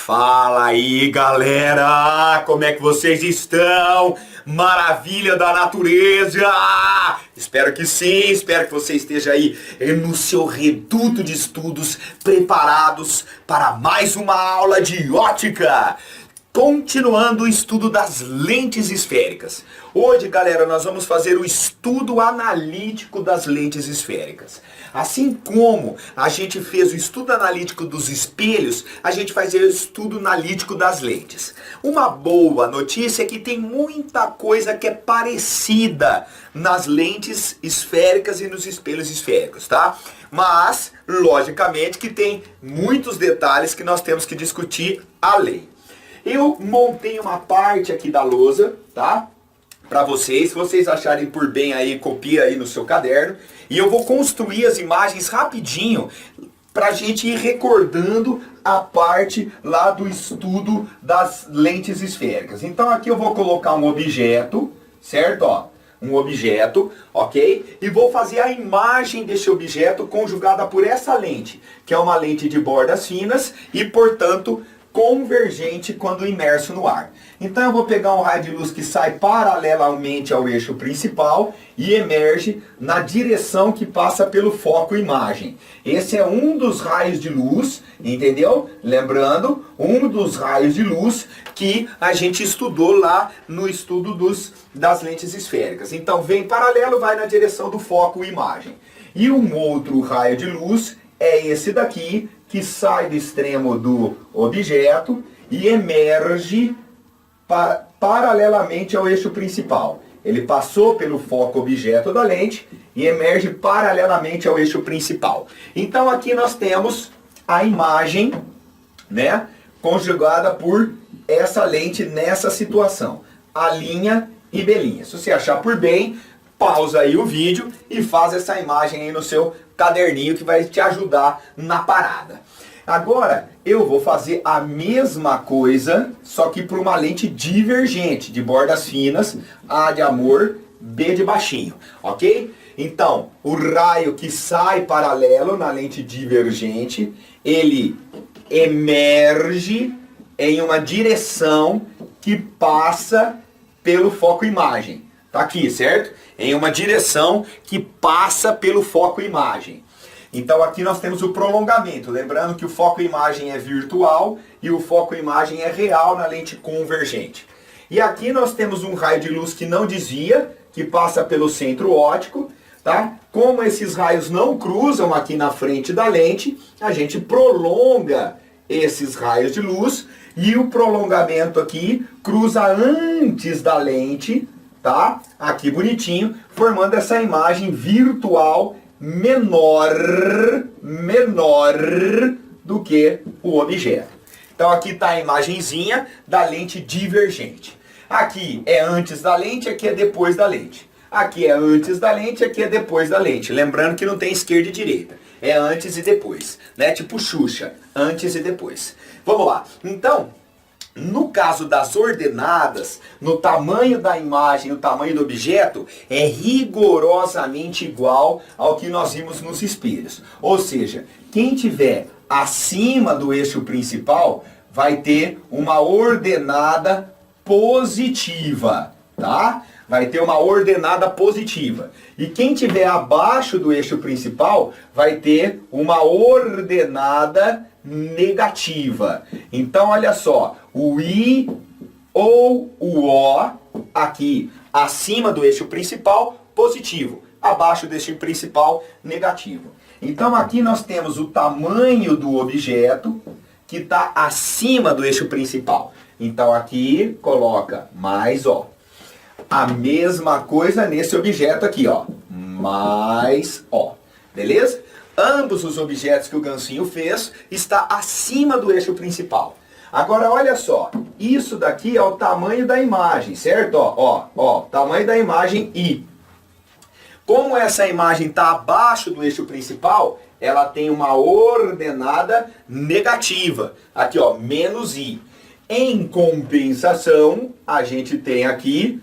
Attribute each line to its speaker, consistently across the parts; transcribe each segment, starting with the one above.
Speaker 1: Fala aí, galera! Como é que vocês estão? Maravilha da natureza! Espero que sim, espero que você esteja aí no seu reduto de estudos preparados para mais uma aula de ótica. Continuando o estudo das lentes esféricas. Hoje, galera, nós vamos fazer o estudo analítico das lentes esféricas. Assim como a gente fez o estudo analítico dos espelhos, a gente vai fazer o estudo analítico das lentes. Uma boa notícia é que tem muita coisa que é parecida nas lentes esféricas e nos espelhos esféricos, tá? Mas, logicamente, que tem muitos detalhes que nós temos que discutir além. Eu montei uma parte aqui da lousa, tá? Para vocês, se vocês acharem por bem aí, copia aí no seu caderno. E eu vou construir as imagens rapidinho pra gente ir recordando a parte lá do estudo das lentes esféricas. Então aqui eu vou colocar um objeto, certo? Ó, um objeto, ok? E vou fazer a imagem desse objeto conjugada por essa lente, que é uma lente de bordas finas e, portanto, convergente quando imerso no ar. Então eu vou pegar um raio de luz que sai paralelamente ao eixo principal e emerge na direção que passa pelo foco imagem. Esse é um dos raios de luz, entendeu? Lembrando, um dos raios de luz que a gente estudou lá no estudo das lentes esféricas. Então vem paralelo, vai na direção do foco imagem. E um outro raio de luz é esse daqui, que sai do extremo do objeto e emerge paralelamente ao eixo principal. Ele passou pelo foco objeto da lente e emerge paralelamente ao eixo principal. Então aqui nós temos a imagem, né, conjugada por essa lente nessa situação. A linha e belinha. Se você achar por bem, pausa aí o vídeo e faz essa imagem aí no seu caderninho que vai te ajudar na parada. Agora eu vou fazer a mesma coisa, só que para uma lente divergente, de bordas finas, A de amor, B de baixinho, ok? Então, o raio que sai paralelo na lente divergente, ele emerge em uma direção que passa pelo foco imagem. Tá aqui, certo? Em uma direção que passa pelo foco imagem. Então aqui nós temos o prolongamento. Lembrando que o foco imagem é virtual e o foco imagem é real na lente convergente. E aqui nós temos um raio de luz que não desvia, que passa pelo centro óptico, tá? Como esses raios não cruzam aqui na frente da lente, a gente prolonga esses raios de luz e o prolongamento aqui cruza antes da lente, tá? Aqui bonitinho, formando essa imagem virtual menor do que o objeto. Então aqui está a imagenzinha da lente divergente. Aqui é antes da lente, aqui é depois da lente. Aqui é antes da lente, aqui é depois da lente. Lembrando que não tem esquerda e direita. É antes e depois, né? Tipo Xuxa, antes e depois. Vamos lá. Então, no caso das ordenadas, no tamanho da imagem, no tamanho do objeto, é rigorosamente igual ao que nós vimos nos espelhos. Ou seja, quem tiver acima do eixo principal vai ter uma ordenada positiva, tá? Vai ter uma ordenada positiva. E quem tiver abaixo do eixo principal vai ter uma ordenada negativa. Então olha só, o I ou o O aqui acima do eixo principal, positivo. Abaixo do eixo principal, negativo. Então aqui nós temos o tamanho do objeto que está acima do eixo principal. Então aqui coloca mais O. A mesma coisa nesse objeto aqui, ó. Mais O. Beleza? Ambos os objetos que o Gancinho fez está acima do eixo principal. Agora olha só, isso daqui é o tamanho da imagem, certo? Ó, tamanho da imagem I. Como essa imagem está abaixo do eixo principal, ela tem uma ordenada negativa. Aqui, ó, menos I. Em compensação, a gente tem aqui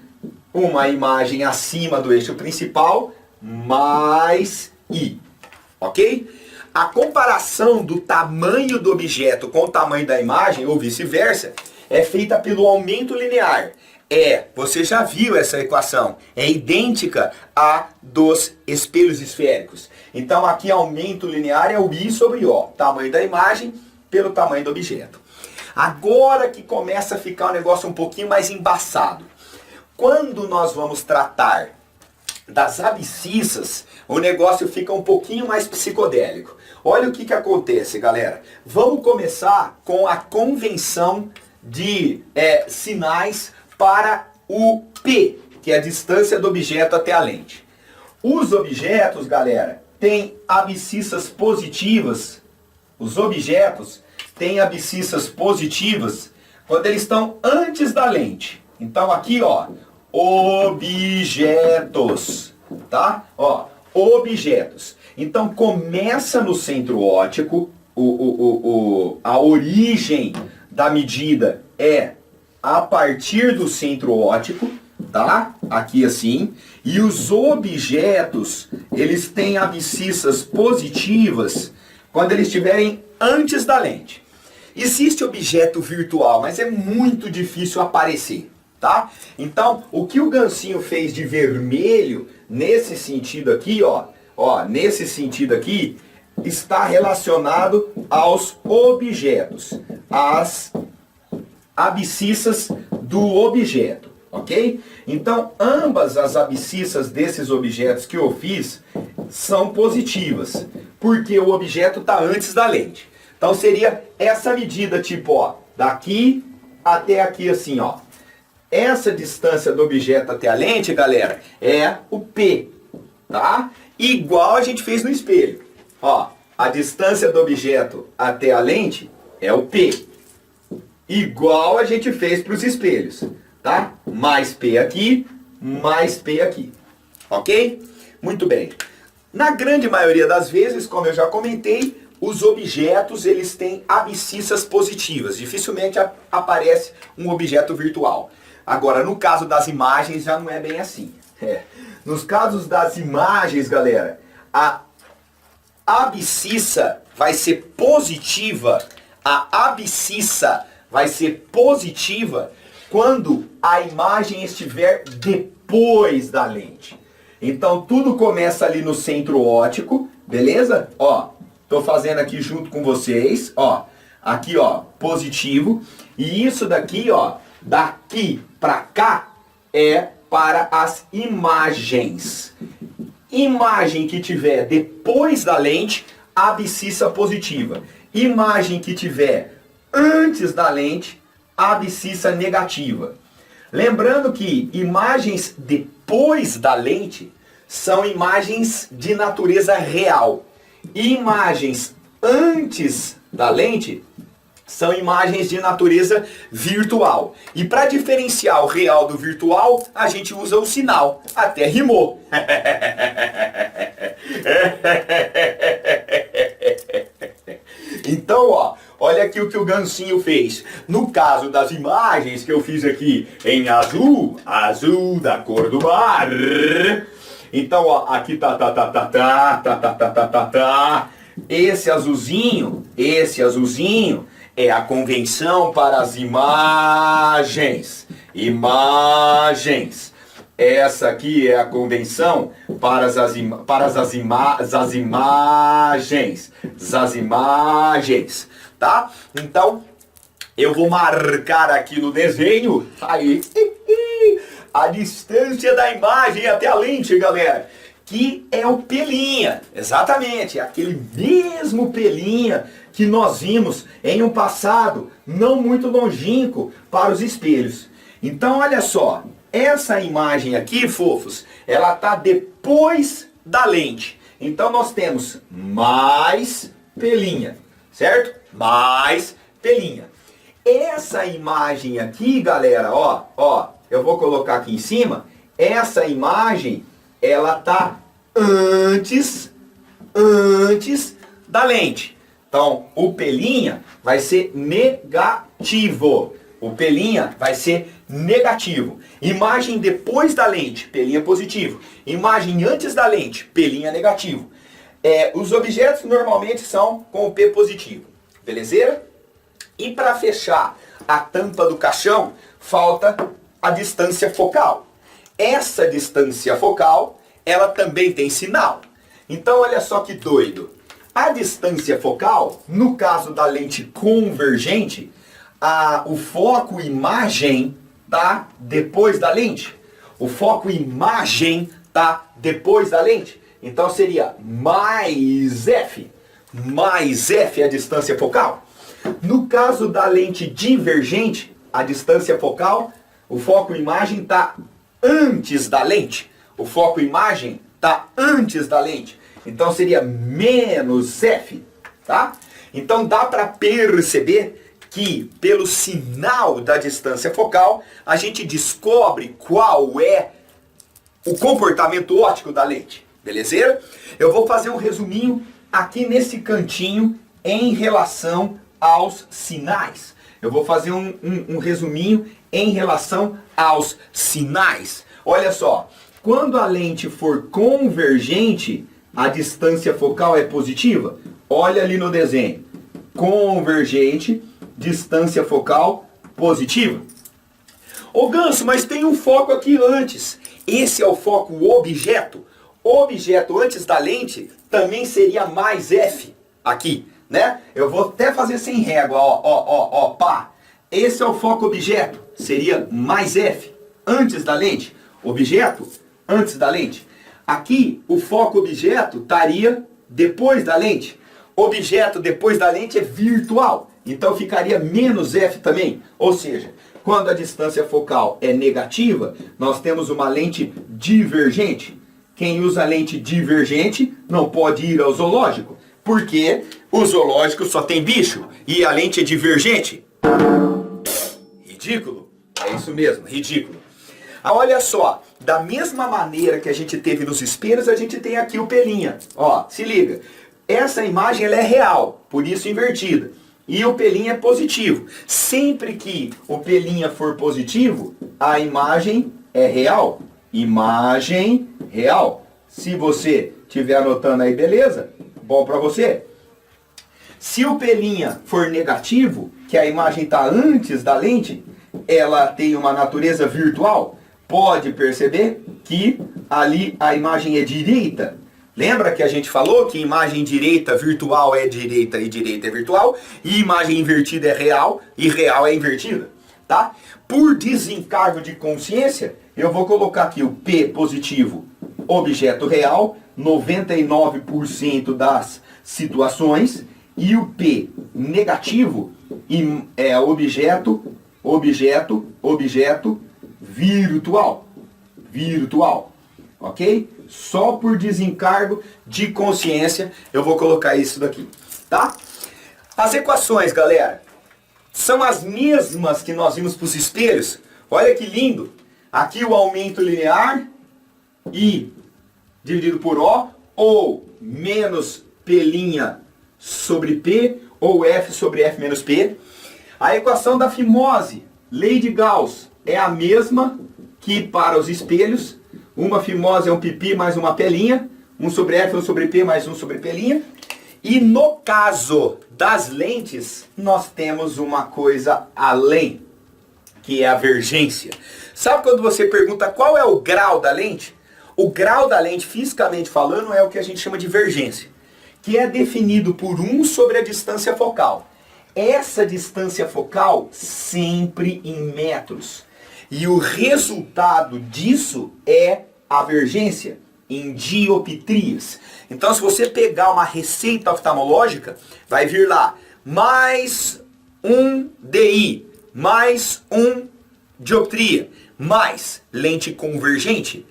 Speaker 1: uma imagem acima do eixo principal, mais I. Ok? A comparação do tamanho do objeto com o tamanho da imagem, ou vice-versa, é feita pelo aumento linear. Você já viu essa equação, é idêntica à dos espelhos esféricos. Então aqui aumento linear é o I sobre O, tamanho da imagem pelo tamanho do objeto. Agora que começa a ficar um negócio um pouquinho mais embaçado. Quando nós vamos tratar das abscissas, o negócio fica um pouquinho mais psicodélico. Olha o que acontece, galera. Vamos começar com a convenção de sinais para o P, que é a distância do objeto até a lente. Os objetos, galera, têm abscissas positivas. Os objetos têm abscissas positivas quando eles estão antes da lente. Então aqui, ó, objetos, tá? Ó, objetos. Então começa no centro óptico, a origem da medida é a partir do centro óptico, tá? Aqui assim. E os objetos, eles têm abscissas positivas quando eles estiverem antes da lente. Existe objeto virtual, mas é muito difícil aparecer, tá? Então, o que o Gancinho fez de vermelho, nesse sentido aqui, nesse sentido aqui, está relacionado aos objetos, às abscissas do objeto, ok? Então, ambas as abscissas desses objetos que eu fiz são positivas, porque o objeto está antes da lente. Então, seria essa medida, tipo, ó, daqui até aqui, assim, ó. Essa distância do objeto até a lente, galera, é o P, tá? Igual a gente fez no espelho. Ó, a distância do objeto até a lente é o P. Igual a gente fez para os espelhos, tá? Mais P aqui, mais P aqui. Ok? Muito bem. Na grande maioria das vezes, como eu já comentei, os objetos eles têm abscissas positivas. Dificilmente aparece um objeto virtual. Agora, no caso das imagens, já não é bem assim. Nos casos das imagens, galera, a abscissa vai ser positiva. A abscissa vai ser positiva quando a imagem estiver depois da lente. Então, tudo começa ali no centro óptico, beleza? Ó, tô fazendo aqui junto com vocês, ó. Aqui, ó, positivo. E isso daqui, ó, daqui pra cá é para as imagens. Imagem que tiver depois da lente, abscissa positiva. Imagem que tiver antes da lente, abscissa negativa. Lembrando que imagens depois da lente são imagens de natureza real. Imagens antes da lente são imagens de natureza virtual. E para diferenciar o real do virtual, a gente usa o sinal. Até rimou. Então, ó, olha aqui o que o Gancinho fez. No caso das imagens que eu fiz aqui em azul, azul da cor do mar. Então, ó, aqui esse azulzinho é a convenção para as imagens. Imagens. Essa aqui é a convenção para as imagens. As imagens. Tá? Então, eu vou marcar aqui no desenho. Aí. A distância da imagem até a lente, galera. Que é o pelinha. Exatamente. Aquele mesmo pelinha que nós vimos em um passado não muito longínquo para os espelhos. Então, olha só. Essa imagem aqui, fofos, ela está depois da lente. Então, nós temos mais pelinha, certo? Mais pelinha. Essa imagem aqui, galera, ó, eu vou colocar aqui em cima. Essa imagem, ela está antes da lente. Então, o pelinha vai ser negativo. O pelinha vai ser negativo. Imagem depois da lente, pelinha positivo. Imagem antes da lente, pelinha negativo. Os objetos normalmente são com o P positivo, beleza? E para fechar a tampa do caixão, falta a distância focal. Essa distância focal, ela também tem sinal. Então olha só que doido. A distância focal, no caso da lente convergente, o foco imagem está depois da lente. O foco imagem está depois da lente. Então seria mais F. Mais F é a distância focal. No caso da lente divergente, a distância focal, o foco imagem está antes da lente. O foco imagem está antes da lente. Então seria menos F, tá? Então dá para perceber que pelo sinal da distância focal, a gente descobre qual é o comportamento óptico da lente, beleza? Eu vou fazer um resuminho aqui nesse cantinho em relação aos sinais. Eu vou fazer um resuminho em relação aos sinais. Olha só, quando a lente for convergente, a distância focal é positiva. Olha ali no desenho. Convergente, distância focal positiva. Ô Ganso, mas tem um foco aqui antes. Esse é o foco objeto. Objeto antes da lente também seria mais F aqui, né? Eu vou até fazer sem régua, pá. Esse é o foco objeto, seria mais F antes da lente. Objeto antes da lente. Aqui, o foco objeto estaria depois da lente. Objeto depois da lente é virtual. Então ficaria menos F também. Ou seja, quando a distância focal é negativa, nós temos uma lente divergente. Quem usa lente divergente não pode ir ao zoológico. Porque o zoológico só tem bicho e a lente é divergente. Ridículo. É isso mesmo, ridículo. Olha só, da mesma maneira que a gente teve nos espelhos, a gente tem aqui o pelinha. Ó, se liga. Essa imagem ela é real, por isso invertida. E o pelinha é positivo. Sempre que o pelinha for positivo, a imagem é real. Imagem real. Se você estiver anotando aí, beleza? Bom para você. Se o pelinha for negativo, que a imagem está antes da lente, ela tem uma natureza virtual. Pode perceber que ali a imagem é direita. Lembra que a gente falou que imagem direita virtual é direita e direita é virtual, e imagem invertida é real e real é invertida, tá? Por desencargo de consciência, eu vou colocar aqui o P positivo, objeto real, 99% das situações, e o P negativo é objeto virtual. Virtual. Ok? Só por desencargo de consciência eu vou colocar isso daqui. Tá? As equações, galera, são as mesmas que nós vimos para os espelhos. Olha que lindo. Aqui o aumento linear, I dividido por O, ou menos P' sobre P, ou F sobre F menos P. A equação da fimose, lei de Gauss, é a mesma que para os espelhos. Uma fimose é um pipi mais uma pelinha, 1 sobre F, 1 sobre P mais 1 sobre pelinha. E no caso das lentes, nós temos uma coisa além, que é a vergência. Sabe quando você pergunta qual é o grau da lente? O grau da lente, fisicamente falando, é o que a gente chama de vergência, que é definido por 1 sobre a distância focal. Essa distância focal sempre em metros. E o resultado disso é a vergência em dioptrias. Então, se você pegar uma receita oftalmológica, vai vir lá mais 1 DI, mais 1 dioptria, mais lente convergente,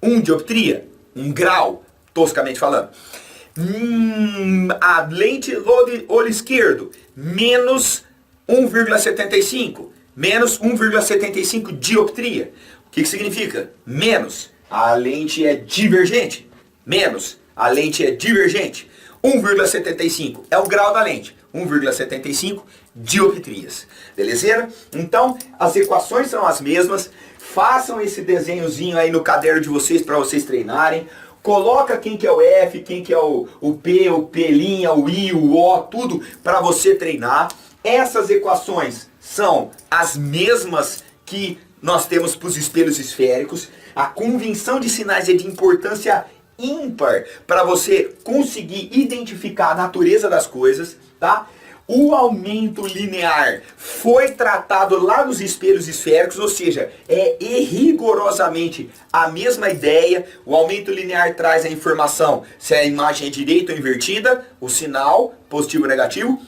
Speaker 1: 1 dioptria, 1 grau, toscamente falando. A lente olho esquerdo, menos 1,75, menos 1,75 dioptria. O que significa? Menos. A lente é divergente. Menos. A lente é divergente. 1,75 é o grau da lente. 1,75 dioptrias. Beleza? Então, as equações são as mesmas. Façam esse desenhozinho aí no caderno de vocês para vocês treinarem. Coloca quem que é o F, quem que é o P, o P', o I, o O, tudo para você treinar. Essas equações são as mesmas que nós temos para os espelhos esféricos. A convenção de sinais é de importância ímpar para você conseguir identificar a natureza das coisas, tá? O aumento linear foi tratado lá nos espelhos esféricos, ou seja, é rigorosamente a mesma ideia. O aumento linear traz a informação se a imagem é direita ou invertida, o sinal positivo ou negativo,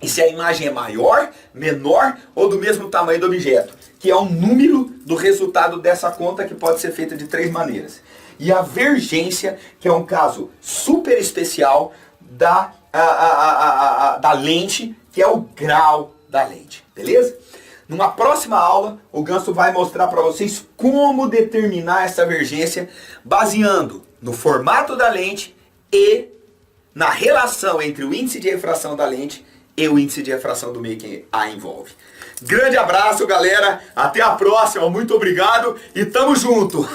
Speaker 1: e se a imagem é maior, menor ou do mesmo tamanho do objeto, que é o número do resultado dessa conta, que pode ser feita de 3 maneiras. E a vergência, que é um caso super especial da lente, que é o grau da lente, beleza? Numa próxima aula, o Ganso vai mostrar para vocês como determinar essa vergência baseando no formato da lente e na relação entre o índice de refração da lente e o índice de refração do meio que a envolve. Grande abraço, galera. Até a próxima. Muito obrigado e tamo junto.